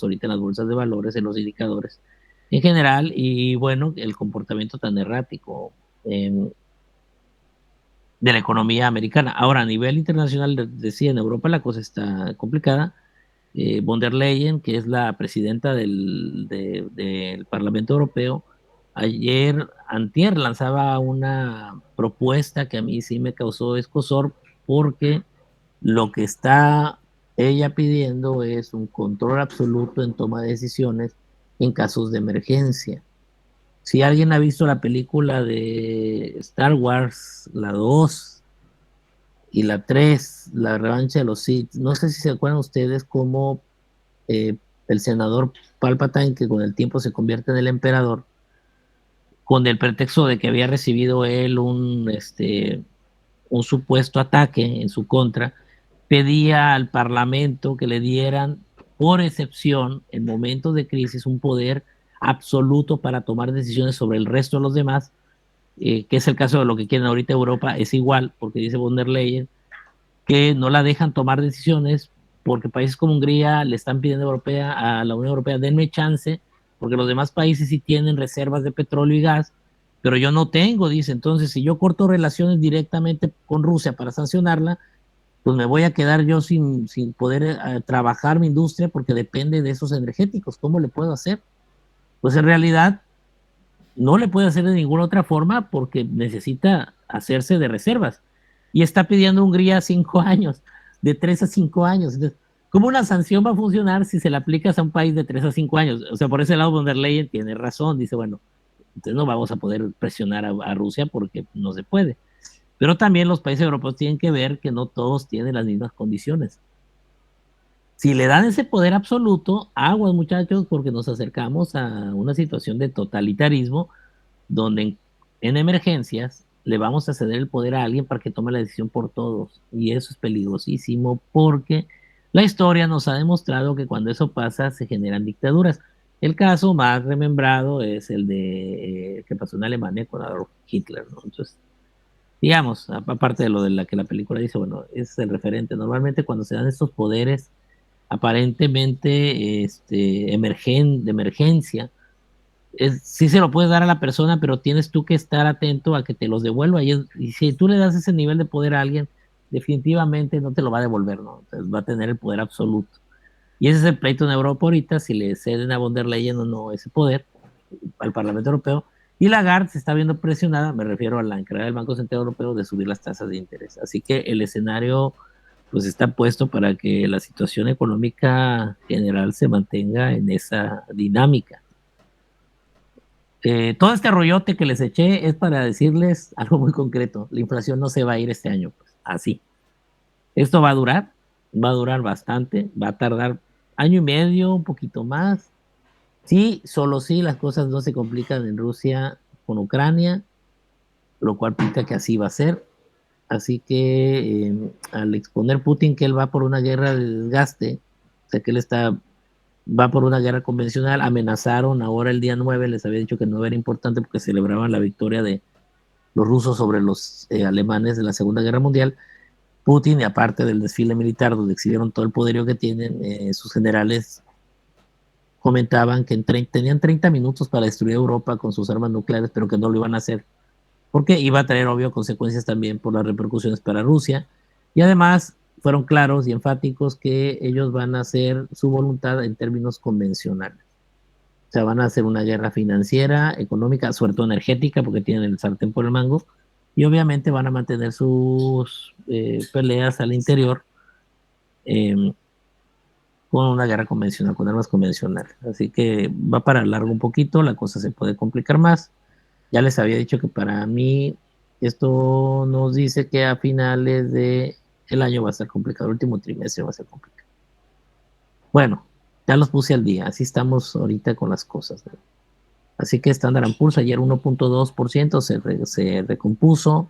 ahorita en las bolsas de valores, en los indicadores en general, y bueno, el comportamiento tan errático de la economía americana. Ahora, a nivel internacional, decía, en Europa la cosa está complicada. Von der Leyen, que es la presidenta del Parlamento Europeo, antier lanzaba una propuesta que a mí sí me causó escozor, porque lo que está ella pidiendo es un control absoluto en toma de decisiones en casos de emergencia. Si alguien ha visto la película de Star Wars, la 2 y la 3, la revancha de los Sith, no sé si se acuerdan ustedes cómo eh, el senador Palpatine, que con el tiempo se convierte en el emperador, con el pretexto de que había recibido él un supuesto ataque en su contra, pedía al Parlamento que le dieran, por excepción, en momentos de crisis, un poder absoluto para tomar decisiones sobre el resto de los demás, que es el caso de lo que quieren ahorita Europa. Es igual, porque dice von der Leyen que no la dejan tomar decisiones porque países como Hungría le están pidiendo a la Unión Europea, denme chance, porque los demás países sí tienen reservas de petróleo y gas, pero yo no tengo, dice. Entonces, si yo corto relaciones directamente con Rusia para sancionarla, pues me voy a quedar yo sin poder trabajar mi industria porque depende de esos energéticos. ¿Cómo le puedo hacer? Pues en realidad no le puede hacer de ninguna otra forma porque necesita hacerse de reservas. Y está pidiendo a Hungría 5 años, de 3 a 5 años. Entonces, ¿cómo una sanción va a funcionar si se la aplicas a un país de 3 a 5 años? O sea, por ese lado, von der Leyen tiene razón. Dice, bueno, entonces no vamos a poder presionar a Rusia porque no se puede. Pero también los países europeos tienen que ver que no todos tienen las mismas condiciones. Si le dan ese poder absoluto, aguas muchachos, porque nos acercamos a una situación de totalitarismo donde en emergencias le vamos a ceder el poder a alguien para que tome la decisión por todos. Y eso es peligrosísimo porque la historia nos ha demostrado que cuando eso pasa se generan dictaduras. El caso más remembrado es el de que pasó en Alemania con Adolf Hitler, ¿no? Entonces, digamos, aparte de lo de la que la película dice, bueno, es el referente. Normalmente cuando se dan estos poderes aparentemente de emergencia, sí se lo puedes dar a la persona, pero tienes tú que estar atento a que te los devuelva. Y si tú le das ese nivel de poder a alguien, definitivamente no te lo va a devolver, ¿no? Entonces va a tener el poder absoluto. Y ese es el pleito en Europa ahorita, si le ceden a von der Leyen o no ese poder al Parlamento Europeo. Y Lagarde se está viendo presionada, me refiero a la encargada del Banco Central Europeo, de subir las tasas de interés. Así que el escenario pues está puesto para que la situación económica general se mantenga en esa dinámica. Todo este rollote que les eché es para decirles algo muy concreto. La inflación no se va a ir este año, pues, así. Esto va a durar bastante, va a tardar año y medio, un poquito más. Sí, solo sí, las cosas no se complican en Rusia con Ucrania, lo cual pinta que así va a ser. Así que al exponer Putin que él va por una guerra de desgaste, o sea que va por una guerra convencional, amenazaron ahora el día 9, les había dicho que no era importante porque celebraban la victoria de los rusos sobre los alemanes de la Segunda Guerra Mundial. Putin, y aparte del desfile militar donde exhibieron todo el poderío que tienen, sus generales comentaban que tenían 30 minutos para destruir Europa con sus armas nucleares, pero que no lo iban a hacer, porque iba a traer, obvio, consecuencias también por las repercusiones para Rusia. Y además fueron claros y enfáticos que ellos van a hacer su voluntad en términos convencionales. O sea, van a hacer una guerra financiera, económica, sobre todo energética, porque tienen el sartén por el mango, y obviamente van a mantener sus peleas al interior eh, con una guerra convencional, con armas convencionales. Así que va para largo un poquito, la cosa se puede complicar más. Ya les había dicho que para mí esto nos dice que a finales de el año va a estar complicado, el último trimestre va a ser complicado. Bueno, ya los puse al día, así estamos ahorita con las cosas, ¿no? Así que Standard Poor's ayer 1.2% se recompuso.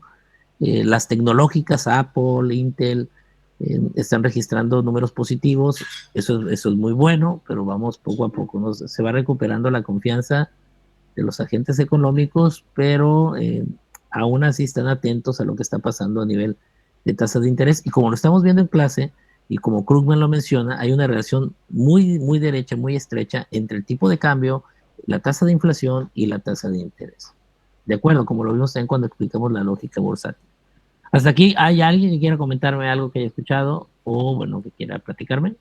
Las tecnológicas, Apple, Intel, están registrando números positivos. Eso es muy bueno, pero vamos poco a poco. Se va recuperando la confianza de los agentes económicos, pero aún así están atentos a lo que está pasando a nivel de tasas de interés. Y como lo estamos viendo en clase, Y como Krugman lo menciona, hay una relación muy, muy derecha, muy estrecha entre el tipo de cambio, la tasa de inflación y la tasa de interés. De acuerdo, como lo vimos también cuando explicamos la lógica bursátil. Hasta aquí, ¿hay alguien que quiera comentarme algo que haya escuchado o, bueno, que quiera platicarme?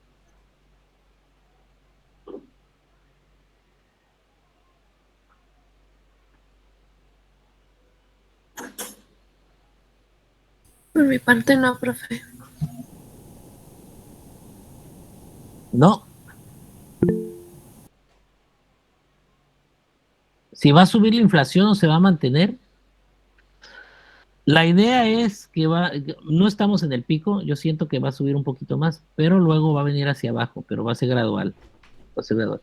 Por mi parte no, profe. No. Si va a subir la inflación o se va a mantener, la idea es que no estamos en el pico, yo siento que va a subir un poquito más, pero luego va a venir hacia abajo, pero va a ser gradual, va a ser gradual.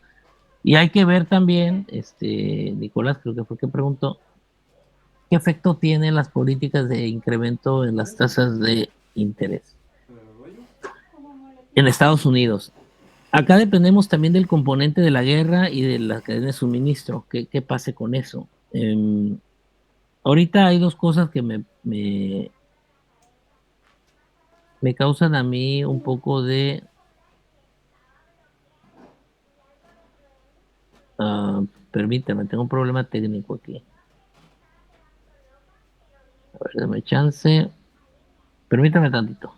Y hay que ver también, Nicolás creo que fue que preguntó, ¿qué efecto tienen las políticas de incremento en las tasas de interés en Estados Unidos? Acá dependemos también del componente de la guerra y de la cadena de suministro, qué pase con eso. Ahorita hay dos cosas que me causan a mí un poco de, ah, permítame, tengo un problema técnico aquí. A ver, dame chance. Permítame tantito.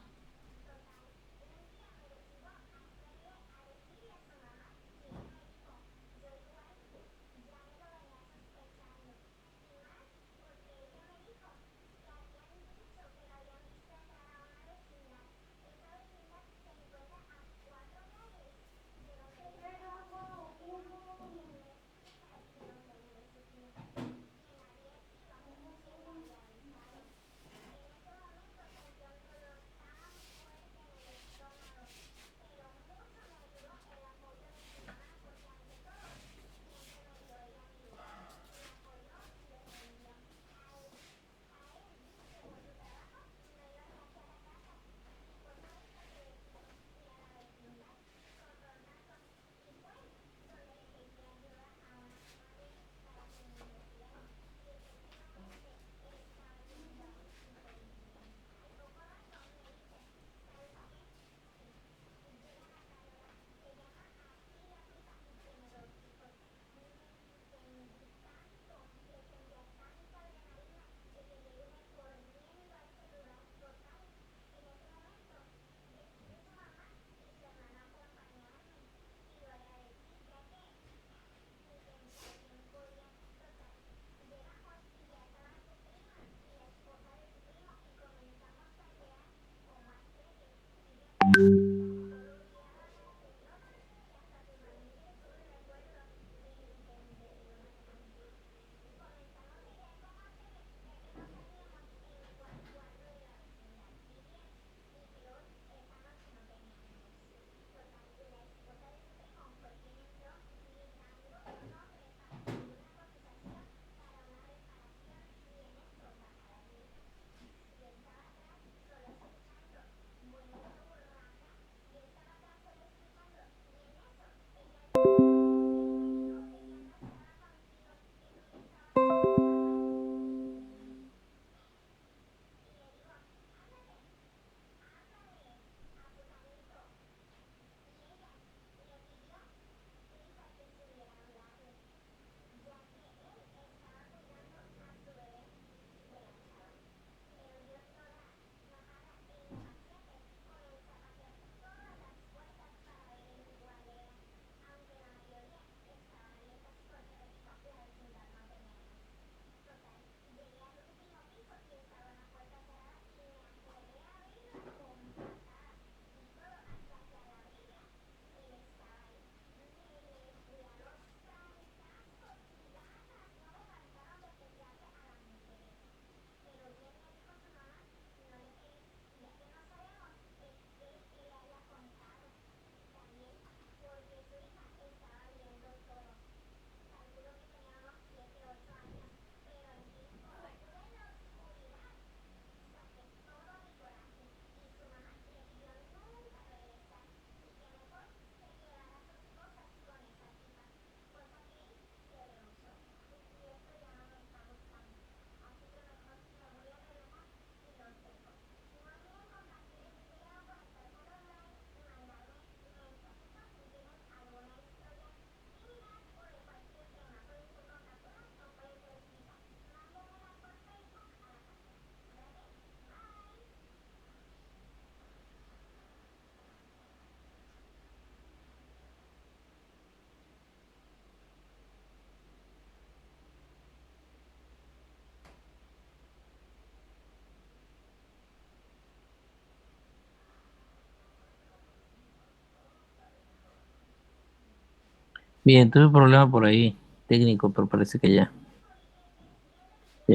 Bien, tuve un problema por ahí técnico, pero parece que ya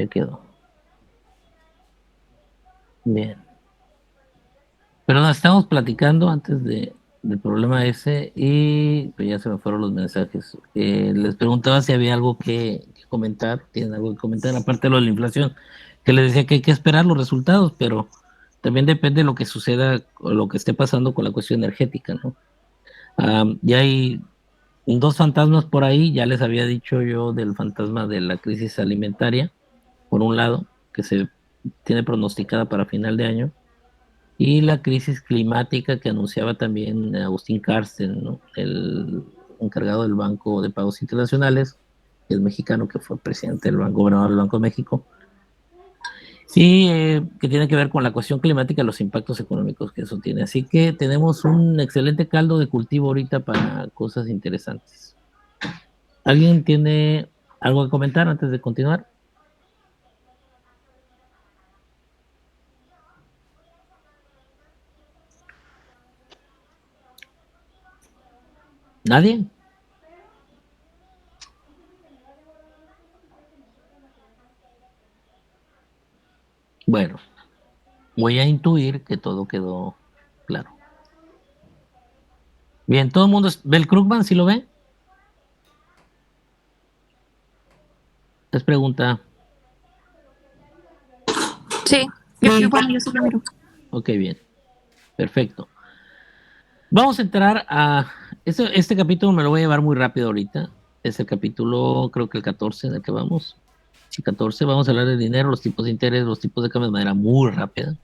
quedó. Bien. Pero nos estamos platicando antes del problema ese y pues ya se me fueron los mensajes. Les preguntaba si había algo que comentar, tienen algo que comentar, aparte de lo de la inflación, que les decía que hay que esperar los resultados, pero también depende de lo que suceda o lo que esté pasando con la cuestión energética, ¿no? Ya hay dos fantasmas por ahí, ya les había dicho yo del fantasma de la crisis alimentaria, por un lado, que se tiene pronosticada para final de año, y la crisis climática que anunciaba también Agustín Carsten, ¿no? El encargado del Banco de Pagos Internacionales, el mexicano que fue presidente del Banco, gobernador del Banco de México. Sí, que tiene que ver con la cuestión climática, los impactos económicos que eso tiene. Así que tenemos un excelente caldo de cultivo ahorita para cosas interesantes. ¿Alguien tiene algo que comentar antes de continuar? ¿Nadie? Bueno, voy a intuir que todo quedó claro. Bien, todo el mundo ve el Krugman, ¿sí lo ve? Es pregunta. Sí, bueno, yo sí lo miro. Ok, bien. Perfecto. Vamos a entrar a... Este capítulo me lo voy a llevar muy rápido ahorita. Es el capítulo, creo que el 14 en el que vamos. Sí, 14. Vamos a hablar de dinero, los tipos de interés, los tipos de cambio de manera muy rápida.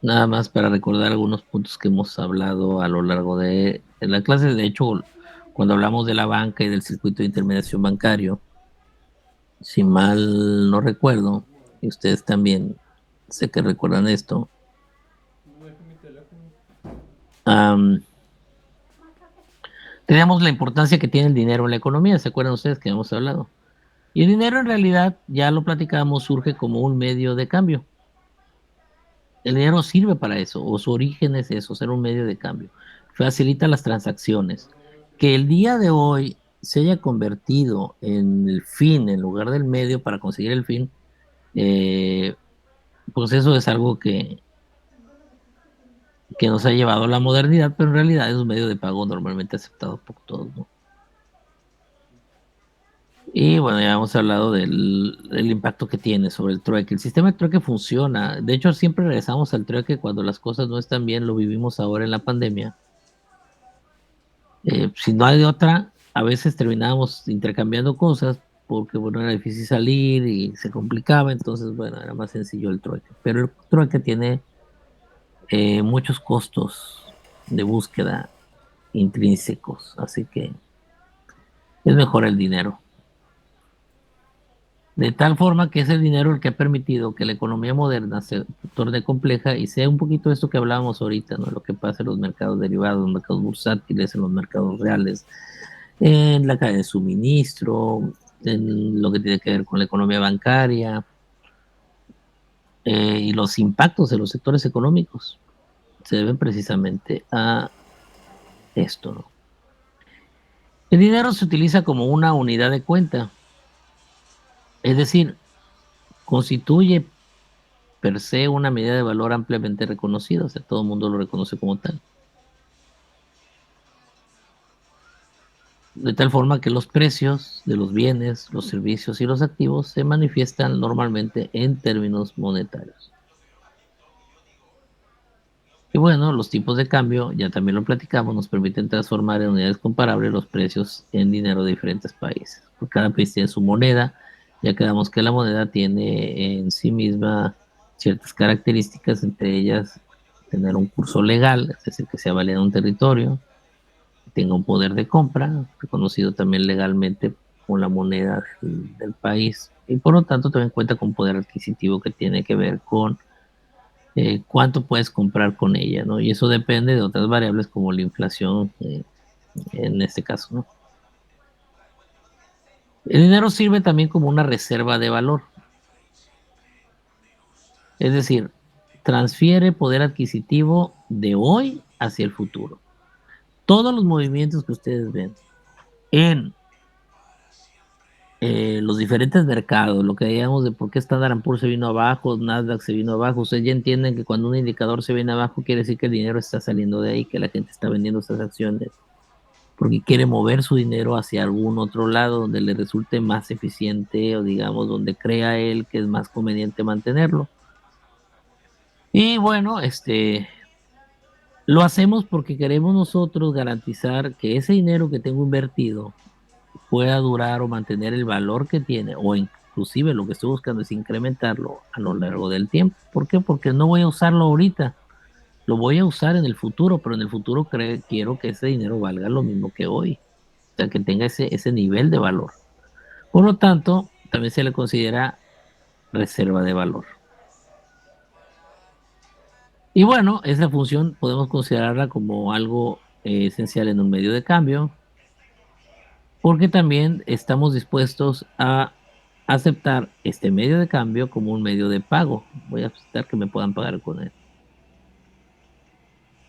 Nada más para recordar algunos puntos que hemos hablado a lo largo de la clase. De hecho, cuando hablamos de la banca y del circuito de intermediación bancario, si mal no recuerdo, y ustedes también sé que recuerdan esto, teníamos la importancia que tiene el dinero en la economía, ¿se acuerdan ustedes que hemos hablado? Y el dinero en realidad, ya lo platicamos, surge como un medio de cambio. El dinero sirve para eso, o su origen es eso, ser un medio de cambio. Facilita las transacciones. Que el día de hoy se haya convertido en el fin en lugar del medio para conseguir el fin, eh, pues eso es algo que nos ha llevado a la modernidad, pero en realidad es un medio de pago normalmente aceptado por todos, ¿no? Y bueno, ya hemos hablado del impacto que tiene sobre el trueque. El sistema de trueque funciona. De hecho, siempre regresamos al trueque cuando las cosas no están bien. Lo vivimos ahora en la pandemia. Si no hay de otra, a veces terminábamos intercambiando cosas porque, bueno, era difícil salir y se complicaba. Entonces, bueno, era más sencillo el trueque. Pero el trueque tiene muchos costos de búsqueda intrínsecos. Así que es mejor el dinero. De tal forma que es el dinero el que ha permitido que la economía moderna se torne compleja y sea un poquito esto que hablábamos ahorita, ¿no? Lo que pasa en los mercados derivados, en los mercados bursátiles, en los mercados reales, en la cadena de suministro, en lo que tiene que ver con la economía bancaria y los impactos de los sectores económicos se deben precisamente a esto, ¿no? El dinero se utiliza como una unidad de cuenta, es decir, constituye per se una medida de valor ampliamente reconocida, o sea, todo el mundo lo reconoce como tal. De tal forma que los precios de los bienes, los servicios y los activos se manifiestan normalmente en términos monetarios. Y bueno, los tipos de cambio, ya también lo platicamos, nos permiten transformar en unidades comparables los precios en dinero de diferentes países. Porque cada país tiene su moneda, ya quedamos que la moneda tiene en sí misma ciertas características, entre ellas tener un curso legal, es decir, que sea válida en un territorio, que tenga un poder de compra, reconocido también legalmente con la moneda del país, y por lo tanto también cuenta con poder adquisitivo que tiene que ver con cuánto puedes comprar con ella, ¿no? Y eso depende de otras variables como la inflación, en este caso, ¿no? El dinero sirve también como una reserva de valor, es decir, transfiere poder adquisitivo de hoy hacia el futuro. Todos los movimientos que ustedes ven, en los diferentes mercados, lo que digamos de por qué Standard & Poor's se vino abajo, Nasdaq se vino abajo, ustedes ya entienden que cuando un indicador se viene abajo quiere decir que el dinero está saliendo de ahí, que la gente está vendiendo esas acciones porque quiere mover su dinero hacia algún otro lado donde le resulte más eficiente o digamos donde crea él que es más conveniente mantenerlo. Y bueno, lo hacemos porque queremos nosotros garantizar que ese dinero que tengo invertido pueda durar o mantener el valor que tiene, o inclusive lo que estoy buscando es incrementarlo a lo largo del tiempo. ¿Por qué? Porque no voy a usarlo ahorita, lo voy a usar en el futuro, pero en el futuro quiero que ese dinero valga lo mismo que hoy, o sea, que tenga ese nivel de valor. Por lo tanto, también se le considera reserva de valor. Y bueno, esa función podemos considerarla como algo esencial en un medio de cambio, porque también estamos dispuestos a aceptar este medio de cambio como un medio de pago. Voy a aceptar que me puedan pagar con él.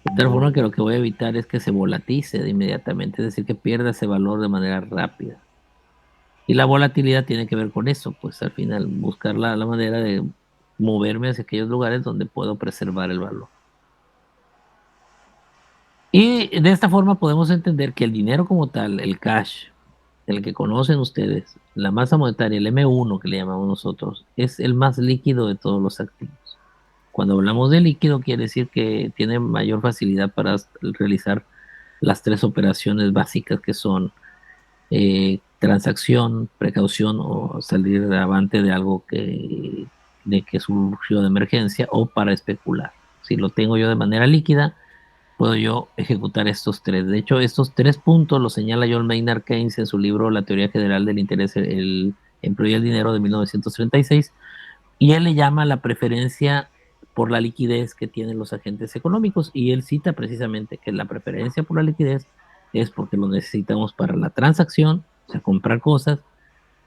De tal forma que lo que voy a evitar es que se volatice de inmediatamente, es decir, que pierda ese valor de manera rápida. Y la volatilidad tiene que ver con eso, pues al final buscar la manera de moverme hacia aquellos lugares donde puedo preservar el valor. Y de esta forma podemos entender que el dinero como tal, el cash, el que conocen ustedes, la masa monetaria, el M1 que le llamamos nosotros, es el más líquido de todos los activos. Cuando hablamos de líquido quiere decir que tiene mayor facilidad para realizar las tres operaciones básicas que son transacción, precaución o salir avante de algo de que surgió de emergencia o para especular. Si lo tengo yo de manera líquida, puedo yo ejecutar estos tres. De hecho, estos 3 puntos los señala John Maynard Keynes en su libro La teoría general del interés, el empleo y el dinero de 1936, y él le llama la preferencia por la liquidez que tienen los agentes económicos, y él cita precisamente que la preferencia por la liquidez es porque lo necesitamos para la transacción, o sea, comprar cosas,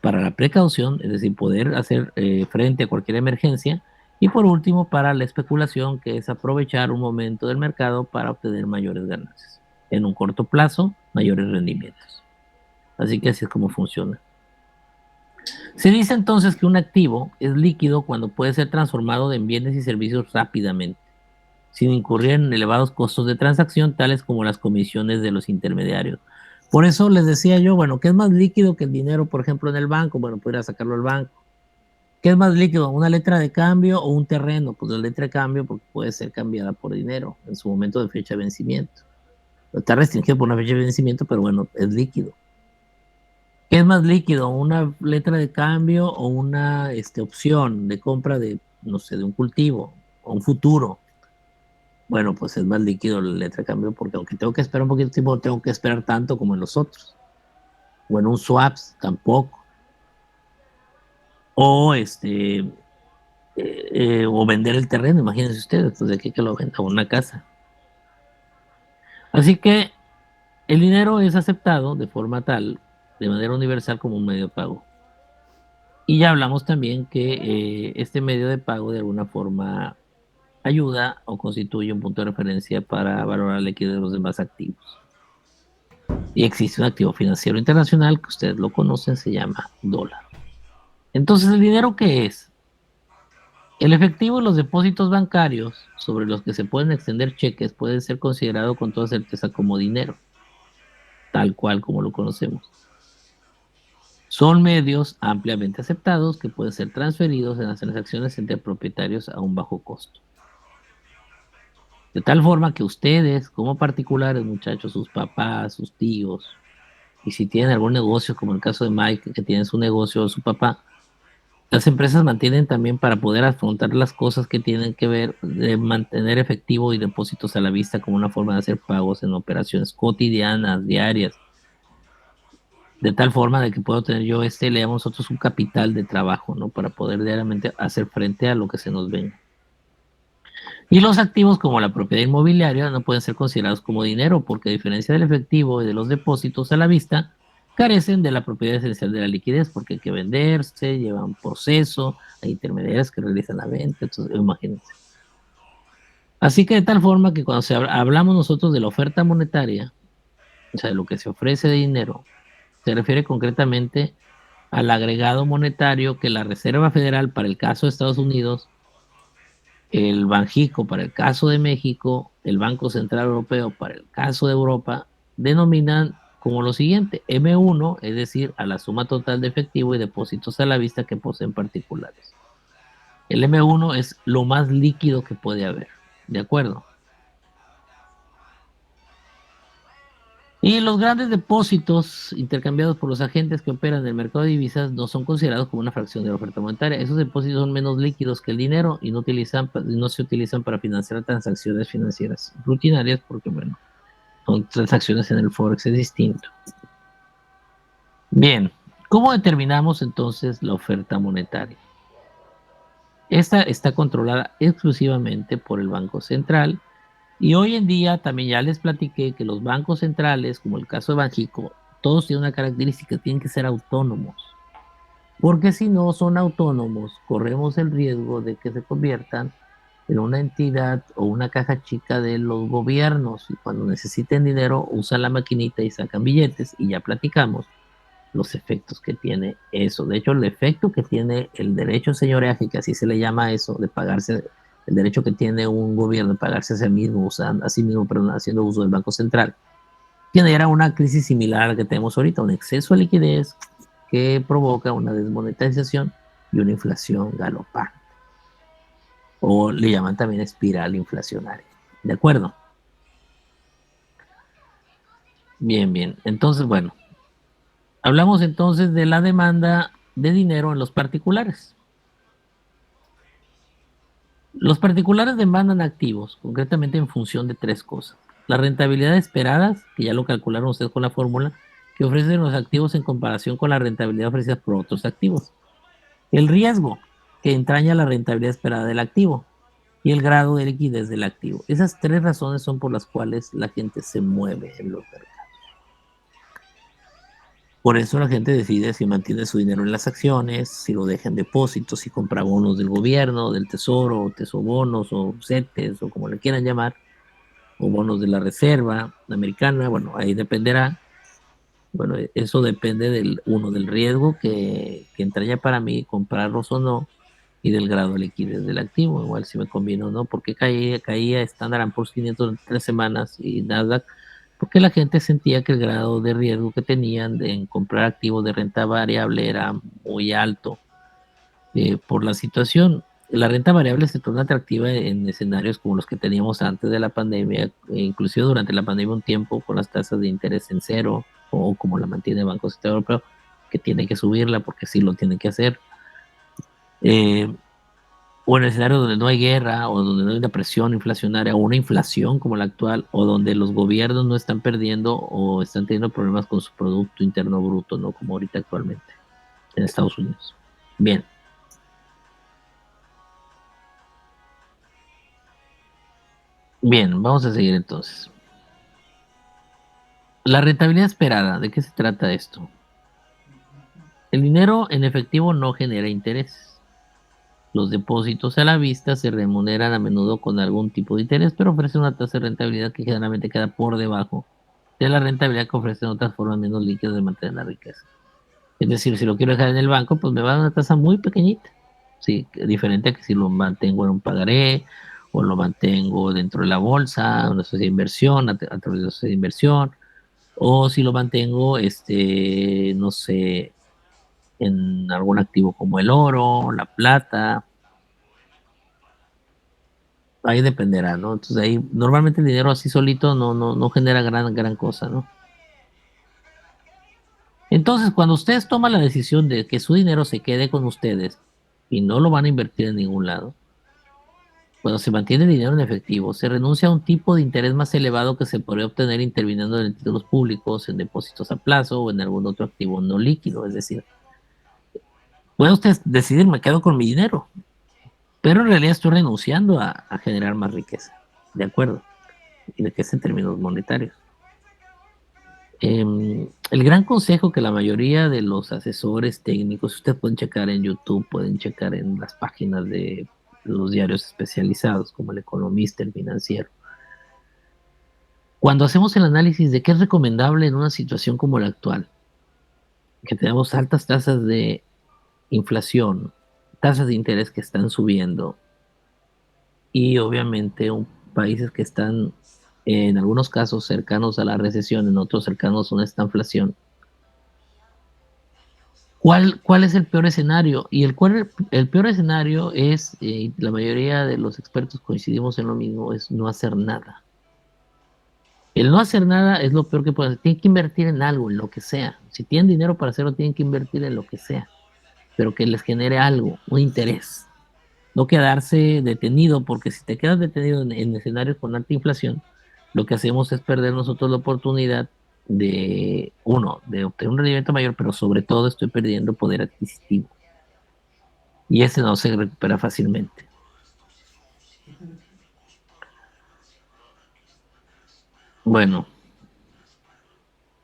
para la precaución, es decir, poder hacer frente a cualquier emergencia, y por último, para la especulación, que es aprovechar un momento del mercado para obtener mayores ganancias. En un corto plazo, mayores rendimientos. Así que así es como funciona. Se dice entonces que un activo es líquido cuando puede ser transformado en bienes y servicios rápidamente, sin incurrir en elevados costos de transacción, tales como las comisiones de los intermediarios. Por eso les decía yo, bueno, ¿qué es más líquido que el dinero, por ejemplo, en el banco? Bueno, podría sacarlo al banco. ¿Qué es más líquido, una letra de cambio o un terreno? Pues la letra de cambio porque puede ser cambiada por dinero en su momento de fecha de vencimiento. Está restringido por una fecha de vencimiento, pero bueno, es líquido. ¿Qué es más líquido, una letra de cambio o una opción de compra de, no sé, de un cultivo o un futuro? Bueno, pues es más líquido la letra de cambio porque aunque tengo que esperar un poquito de tiempo, no tengo que esperar tanto como en los otros. O en un swaps tampoco. O o vender el terreno, imagínense ustedes, pues de aquí que lo venda una casa. Así que el dinero es aceptado de forma tal, de manera universal, como un medio de pago. Y ya hablamos también que este medio de pago de alguna forma ayuda o constituye un punto de referencia para valorar la liquidez de los demás activos. Y existe un activo financiero internacional que ustedes lo conocen, se llama dólar. Entonces, ¿el dinero qué es? El efectivo y los depósitos bancarios sobre los que se pueden extender cheques pueden ser considerados con toda certeza como dinero, tal cual como lo conocemos. Son medios ampliamente aceptados que pueden ser transferidos en las transacciones entre propietarios a un bajo costo. De tal forma que ustedes, como particulares, muchachos, sus papás, sus tíos, y si tienen algún negocio, como el caso de Mike, que tiene su negocio o su papá, las empresas mantienen también para poder afrontar las cosas que tienen que ver de mantener efectivo y depósitos a la vista como una forma de hacer pagos en operaciones cotidianas, diarias, de tal forma de que puedo tener yo le damos nosotros un capital de trabajo, ¿no? Para poder diariamente hacer frente a lo que se nos venga. Y los activos como la propiedad inmobiliaria no pueden ser considerados como dinero porque a diferencia del efectivo y de los depósitos a la vista, carecen de la propiedad esencial de la liquidez porque hay que venderse, lleva un proceso, hay intermediarios que realizan la venta, entonces imagínense. Así que de tal forma que cuando hablamos nosotros de la oferta monetaria, o sea, de lo que se ofrece de dinero, se refiere concretamente al agregado monetario que la Reserva Federal para el caso de Estados Unidos, el Banjico para el caso de México, el Banco Central Europeo para el caso de Europa, denominan como lo siguiente: M1, es decir, a la suma total de efectivo y depósitos a la vista que poseen particulares. El M1 es lo más líquido que puede haber, ¿de acuerdo? Y los grandes depósitos intercambiados por los agentes que operan en el mercado de divisas no son considerados como una fracción de la oferta monetaria. Esos depósitos son menos líquidos que el dinero y no se utilizan para financiar transacciones financieras rutinarias porque, bueno, son transacciones en el Forex, es distinto. Bien, ¿cómo determinamos entonces la oferta monetaria? Esta está controlada exclusivamente por el Banco Central. Y hoy en día también ya les platiqué que los bancos centrales, como el caso de Banjico, todos tienen una característica: tienen que ser autónomos. Porque si no son autónomos, corremos el riesgo de que se conviertan en una entidad o una caja chica de los gobiernos. Y cuando necesiten dinero, usan la maquinita y sacan billetes. Y ya platicamos los efectos que tiene eso. De hecho, el efecto que tiene el derecho señoreaje, que así se le llama a eso, de pagarse, el derecho que tiene un gobierno de pagarse a sí mismo, haciendo uso del Banco Central, genera una crisis similar a la que tenemos ahorita: un exceso de liquidez que provoca una desmonetización y una inflación galopante. O le llaman también espiral inflacionaria. ¿De acuerdo? Bien, bien. Entonces, bueno, hablamos entonces de la demanda de dinero en los particulares. Los particulares demandan activos, concretamente en función de tres cosas: la rentabilidad esperada, que ya lo calcularon ustedes con la fórmula, que ofrecen los activos en comparación con la rentabilidad ofrecida por otros activos; el riesgo, que entraña la rentabilidad esperada del activo; y el grado de liquidez del activo. Esas tres razones son por las cuales la gente se mueve en los mercados. Por eso la gente decide si mantiene su dinero en las acciones, si lo deja en depósitos, si compra bonos del gobierno, del tesoro, tesobonos o CETES o como le quieran llamar, o bonos de la Reserva Americana. Bueno, ahí dependerá. Bueno, eso depende del riesgo que entraña para mí comprarlos o no, y del grado de liquidez del activo, igual si me conviene o no. Porque caía Standard & Poor's 500 en 3 semanas y Nasdaq, porque la gente sentía que el grado de riesgo que tenían en comprar activos de renta variable era muy alto por la situación. La renta variable se torna atractiva en escenarios como los que teníamos antes de la pandemia, inclusive durante la pandemia un tiempo, con las tasas de interés en cero, o como la mantiene el Banco Central Europeo, que tiene que subirla porque sí lo tiene que hacer. O en escenarios donde no hay guerra, o donde no hay una presión inflacionaria, o una inflación como la actual, o donde los gobiernos no están perdiendo o están teniendo problemas con su Producto Interno Bruto, ¿no? Como ahorita actualmente en Estados Unidos. Bien. Bien, vamos a seguir entonces. La rentabilidad esperada, ¿de qué se trata esto? El dinero en efectivo no genera interés. Los depósitos a la vista se remuneran a menudo con algún tipo de interés, pero ofrecen una tasa de rentabilidad que generalmente queda por debajo de la rentabilidad que ofrecen otras formas menos líquidas de mantener la riqueza. Es decir, si lo quiero dejar en el banco, pues me va a dar una tasa muy pequeñita. Sí, diferente a que si lo mantengo en un pagaré o lo mantengo dentro de la bolsa, una sociedad de inversión, a través de una sociedad de inversión, o si lo mantengo, no sé, en algún activo como el oro, la plata. Ahí dependerá, ¿no? Entonces ahí normalmente el dinero así solito no genera gran cosa, ¿no? Entonces, cuando ustedes toman la decisión de que su dinero se quede con ustedes y no lo van a invertir en ningún lado, cuando se mantiene el dinero en efectivo, se renuncia a un tipo de interés más elevado que se podría obtener interviniendo en títulos públicos, en depósitos a plazo o en algún otro activo no líquido. Es decir, puede usted decidir: me quedo con mi dinero, pero en realidad estoy renunciando a generar más riqueza. ¿De acuerdo? Y riqueza en términos monetarios. El gran consejo que la mayoría de los asesores técnicos, ustedes pueden checar en YouTube, pueden checar en las páginas de los diarios especializados como El Economista, El Financiero, cuando hacemos el análisis de qué es recomendable en una situación como la actual, que tenemos altas tasas de inflación, tasas de interés que están subiendo y obviamente países que están en algunos casos cercanos a la recesión, en otros cercanos a una estanflación. ¿Cuál es el peor escenario? Y el peor escenario es, la mayoría de los expertos coincidimos en lo mismo, es no hacer nada. El no hacer nada es lo peor que pueden hacer. Tienen que invertir en algo, en lo que sea. Si tienen dinero para hacerlo, tienen que invertir en lo que sea, pero que les genere algo, un interés. No quedarse detenido, porque si te quedas detenido en escenarios con alta inflación, lo que hacemos es perder nosotros la oportunidad de, uno, de obtener un rendimiento mayor, pero sobre todo estoy perdiendo poder adquisitivo. Y ese no se recupera fácilmente. Bueno,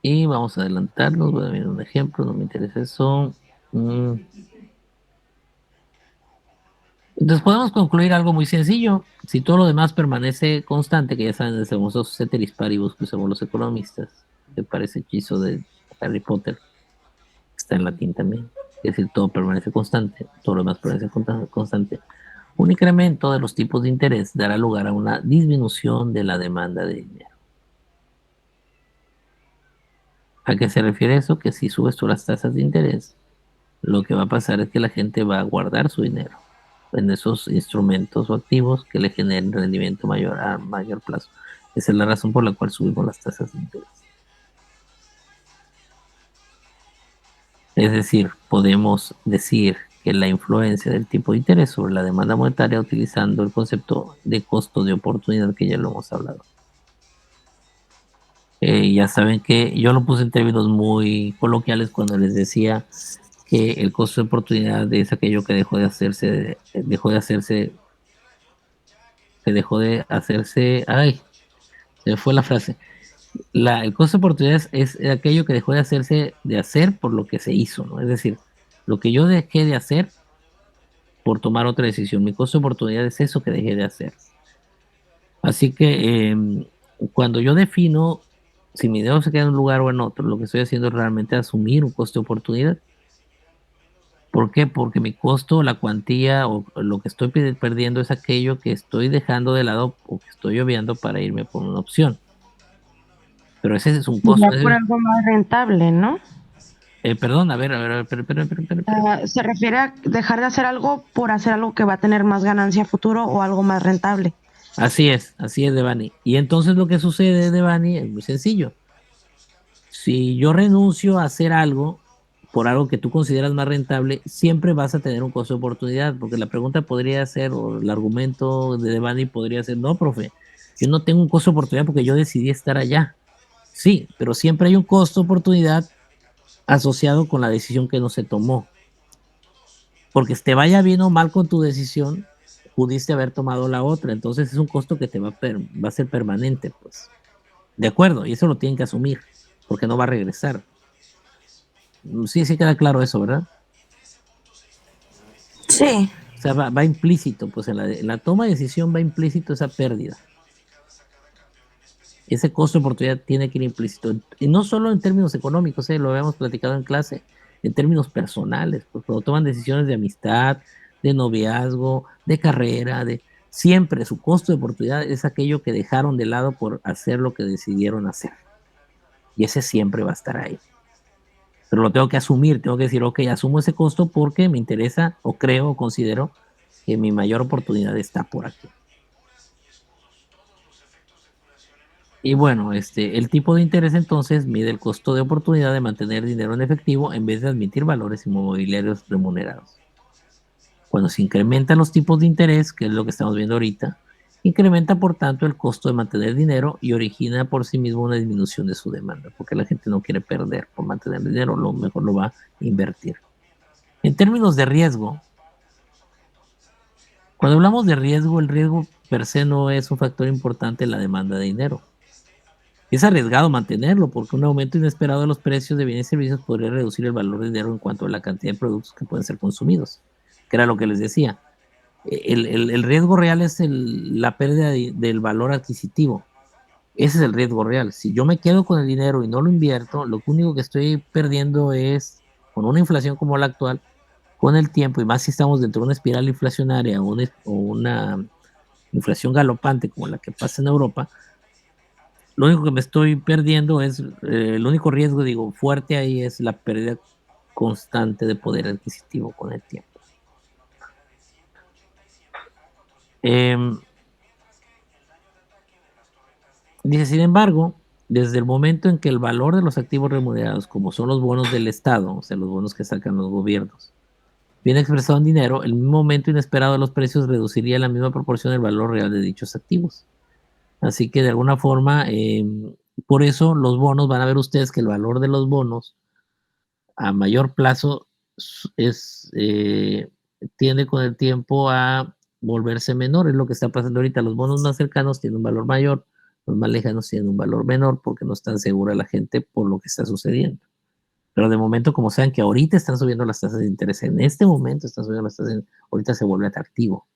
y vamos a adelantarnos, voy a ver un ejemplo, no me interesa eso. Entonces podemos concluir algo muy sencillo. Si todo lo demás permanece constante, que ya saben, el famoso ceteris paribus que usamos los economistas, que parece hechizo de Harry Potter, está en latín también. Es decir, todo permanece constante, todo lo demás permanece constante. Un incremento de los tipos de interés dará lugar a una disminución de la demanda de dinero. ¿A qué se refiere eso? Que si subes tú las tasas de interés, lo que va a pasar es que la gente va a guardar su dinero en esos instrumentos o activos que le generen rendimiento mayor a mayor plazo. Esa es la razón por la cual subimos las tasas de interés. Es decir, podemos decir que la influencia del tipo de interés sobre la demanda monetaria utilizando el concepto de costo de oportunidad que ya lo hemos hablado. Ya saben que yo lo puse en términos muy coloquiales cuando les decía que el costo de oportunidad es aquello que dejó de hacerse, ay, se me fue la frase. El costo de oportunidad es aquello que dejó de hacerse de hacer por lo que se hizo, ¿no? Es decir, lo que yo dejé de hacer por tomar otra decisión. Mi costo de oportunidad es eso que dejé de hacer. Así que cuando yo defino si mi dinero se queda en un lugar o en otro, lo que estoy haciendo es realmente asumir un costo de oportunidad. ¿Por qué? Porque mi costo, la cuantía o lo que estoy perdiendo es aquello que estoy dejando de lado o que estoy obviando para irme por una opción. Pero ese es un costo. Ya por algo más rentable, ¿no? Perdón, a ver, espera. Se refiere a dejar de hacer algo por hacer algo que va a tener más ganancia a futuro o algo más rentable. Así es, Devani. Y entonces lo que sucede, Devani, es muy sencillo. Si yo renuncio a hacer algo por algo que tú consideras más rentable, siempre vas a tener un costo de oportunidad, porque la pregunta podría ser, o el argumento de Devani podría ser, no, profe, yo no tengo un costo de oportunidad porque yo decidí estar allá. Sí, pero siempre hay un costo de oportunidad asociado con la decisión que no se tomó. Porque te vaya bien o mal con tu decisión, pudiste haber tomado la otra. Entonces es un costo que te va a ser permanente, pues. De acuerdo, y eso lo tienen que asumir, porque no va a regresar. Sí queda claro eso, ¿verdad? Sí. O sea, va implícito, pues en la toma de decisión va implícito esa pérdida. Ese costo de oportunidad tiene que ir implícito. Y no solo en términos económicos, lo habíamos platicado en clase, en términos personales, pues cuando toman decisiones de amistad, de noviazgo, de carrera, siempre su costo de oportunidad es aquello que dejaron de lado por hacer lo que decidieron hacer. Y ese siempre va a estar ahí. Pero lo tengo que asumir, tengo que decir, ok, asumo ese costo porque me interesa o creo o considero que mi mayor oportunidad está por aquí. Y bueno, el tipo de interés entonces mide el costo de oportunidad de mantener dinero en efectivo en vez de admitir valores inmobiliarios remunerados. Cuando se incrementan los tipos de interés, que es lo que estamos viendo ahorita, incrementa por tanto el costo de mantener dinero y origina por sí mismo una disminución de su demanda, porque la gente no quiere perder por mantener dinero, lo mejor lo va a invertir. En términos de riesgo, cuando hablamos de riesgo, el riesgo per se no es un factor importante en la demanda de dinero. Es arriesgado mantenerlo porque un aumento inesperado de los precios de bienes y servicios podría reducir el valor de dinero en cuanto a la cantidad de productos que pueden ser consumidos, que era lo que les decía. El riesgo real es la pérdida del valor adquisitivo. Ese es el riesgo real. Si yo me quedo con el dinero y no lo invierto, lo único que estoy perdiendo es con una inflación como la actual, con el tiempo, y más si estamos dentro de una espiral inflacionaria o una inflación galopante como la que pasa en Europa, lo único que me estoy perdiendo es, el único riesgo, digo, fuerte ahí es la pérdida constante de poder adquisitivo con el tiempo. Em, Dice, sin embargo, desde el momento en que el valor de los activos remunerados, como son los bonos del Estado, o sea, los bonos que sacan los gobiernos, bien expresado en dinero, el mismo aumento inesperado de los precios reduciría la misma proporción del valor real de dichos activos. Así que de alguna forma, por eso los bonos, van a ver ustedes que el valor de los bonos a mayor plazo es, tiende con el tiempo a volverse menor, es lo que está pasando ahorita. Los bonos más cercanos tienen un valor mayor, los más lejanos tienen un valor menor porque no está segura la gente por lo que está sucediendo. Pero de momento, como saben que ahorita están subiendo las tasas de interés, en este momento están subiendo las tasas, ahorita se vuelve atractivo.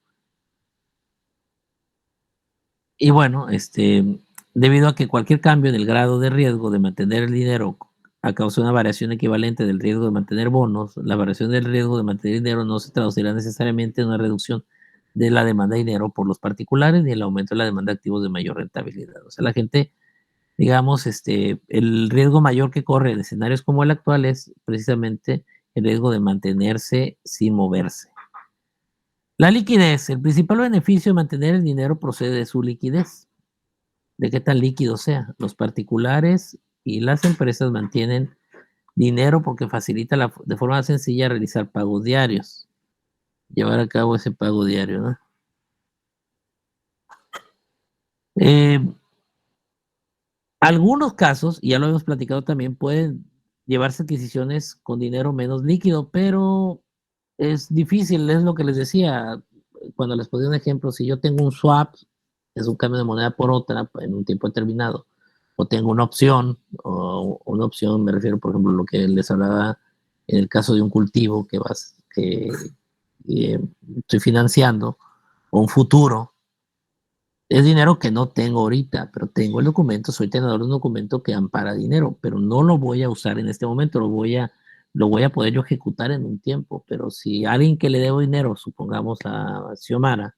Y bueno, debido a que cualquier cambio en el grado de riesgo de mantener el dinero a causa de una variación equivalente del riesgo de mantener bonos, la variación del riesgo de mantener dinero no se traducirá necesariamente en una reducción de la demanda de dinero por los particulares ni el aumento de la demanda de activos de mayor rentabilidad. O sea, la gente, digamos, el riesgo mayor que corre en escenarios como el actual es precisamente el riesgo de mantenerse sin moverse. La liquidez, el principal beneficio de mantener el dinero procede de su liquidez, de qué tan líquido sea. Los particulares y las empresas mantienen dinero porque facilita de forma sencilla realizar pagos diarios, llevar a cabo ese pago diario, ¿no? Eh, Algunos casos, y ya lo hemos platicado también, pueden llevarse adquisiciones con dinero menos líquido, pero es difícil, es lo que les decía cuando les ponía un ejemplo. Si yo tengo un swap, es un cambio de moneda por otra en un tiempo determinado, o tengo una opción, me refiero, por ejemplo, a lo que les hablaba en el caso de un cultivo que estoy financiando, o un futuro, es dinero que no tengo ahorita, pero tengo el documento, soy tenedor de un documento que ampara dinero, pero no lo voy a usar en este momento, lo voy a poder yo ejecutar en un tiempo. Pero si alguien que le debo dinero, supongamos a Xiomara,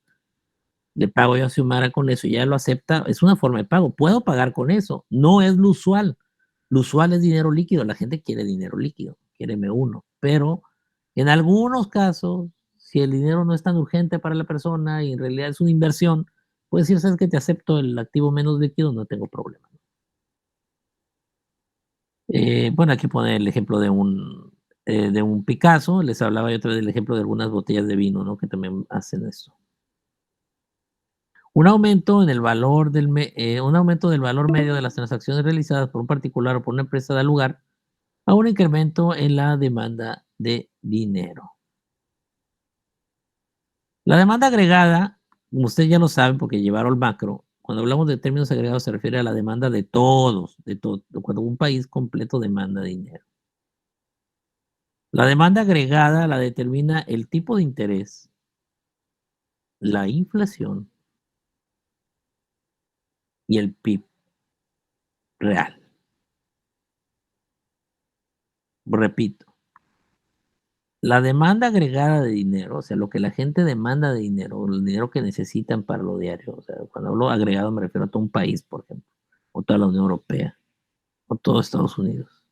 le pago yo a Xiomara con eso y ella lo acepta, es una forma de pago. Puedo pagar con eso, no es lo usual. Lo usual es dinero líquido, la gente quiere dinero líquido, quiere M1, pero en algunos casos, si el dinero no es tan urgente para la persona y en realidad es una inversión, puedes decir, sabes que te acepto el activo menos líquido, no tengo problema. Bueno, aquí pone el ejemplo de un Picasso, les hablaba yo otra vez del ejemplo de algunas botellas de vino, ¿no? Que también hacen eso. Un aumento del valor medio de las transacciones realizadas por un particular o por una empresa da lugar a un incremento en la demanda de dinero. La demanda agregada, como ustedes ya lo saben porque llevaron el macro, cuando hablamos de términos agregados se refiere a la demanda de todos, de todo, cuando un país completo demanda dinero. La demanda agregada la determina el tipo de interés, la inflación y el PIB real. Repito, la demanda agregada de dinero, o sea, lo que la gente demanda de dinero, el dinero que necesitan para lo diario, o sea, cuando hablo agregado me refiero a todo un país, por ejemplo, o toda la Unión Europea, o todo Estados Unidos.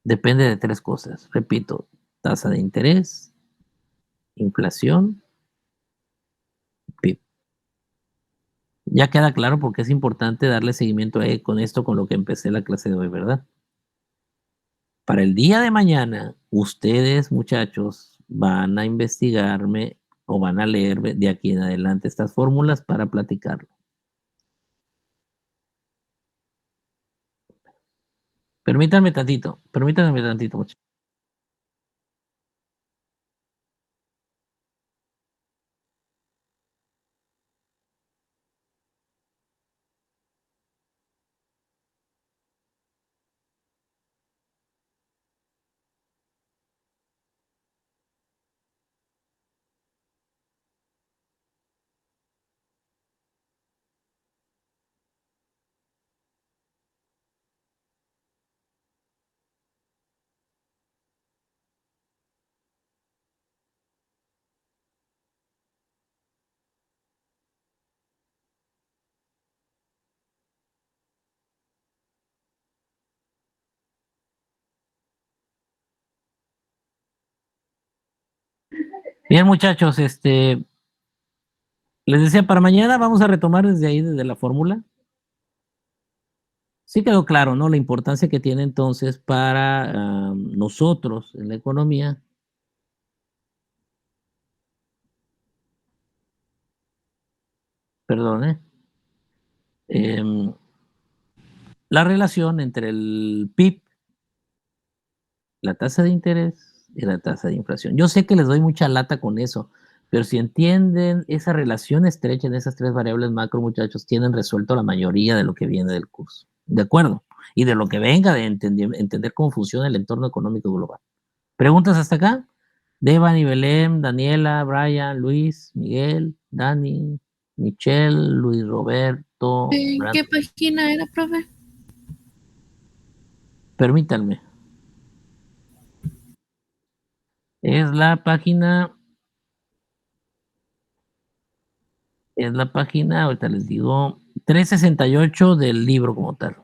Depende de tres cosas, repito, tasa de interés, inflación, PIB. Ya queda claro porque es importante darle seguimiento con esto, con lo que empecé la clase de hoy, ¿verdad? Para el día de mañana, ustedes, muchachos, van a investigarme o van a leerme de aquí en adelante estas fórmulas para platicarlo. Permítanme tantito, muchachos. Bien, muchachos, les decía, para mañana vamos a retomar desde ahí, desde la fórmula. Sí quedó claro, ¿no? La importancia que tiene entonces para nosotros en la economía. Perdón, la relación entre el PIB, la tasa de interés y la tasa de inflación. Yo sé que les doy mucha lata con eso, pero si entienden esa relación estrecha en esas tres variables macro, muchachos, tienen resuelto la mayoría de lo que viene del curso. ¿De acuerdo? Y de lo que venga de entender cómo funciona el entorno económico global. ¿Preguntas hasta acá? Devani, Belén, Daniela, Brian, Luis, Miguel, Dani, Michelle, Luis Roberto. ¿En qué página era, profe? Permítanme. Es la página, ahorita les digo, 368 del libro como tal.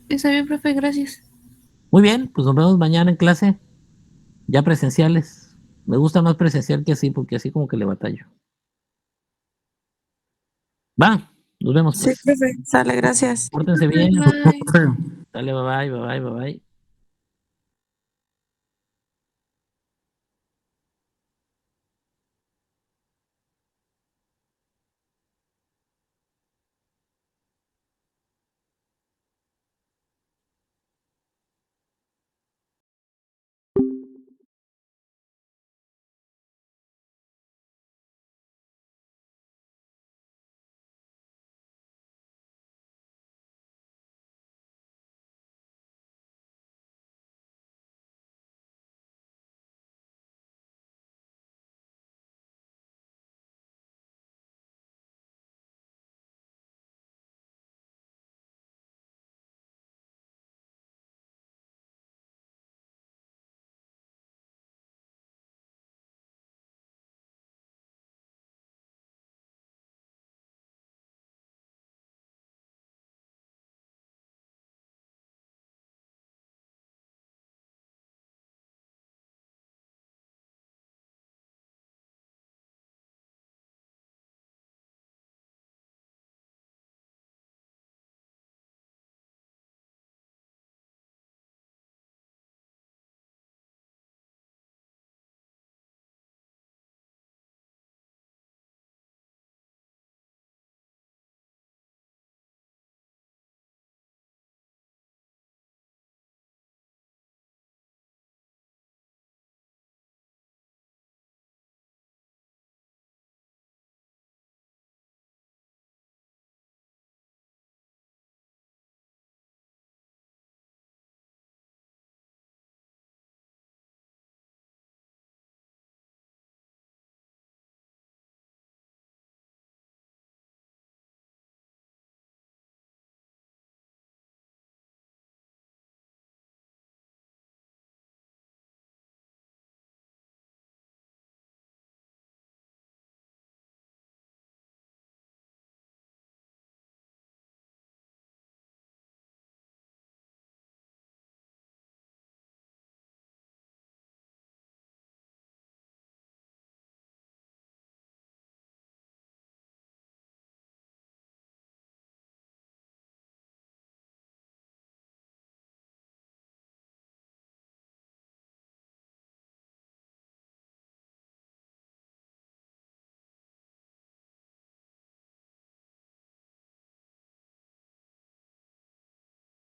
Está bien, profe, gracias. Muy bien, pues nos vemos mañana en clase, ya presenciales. Me gusta más presencial que así, porque así como que le batallo. Va, nos vemos Sí, pues. profe. Sale, gracias. Pórtense bien. Bye. Dale, bye bye, bye bye, bye bye.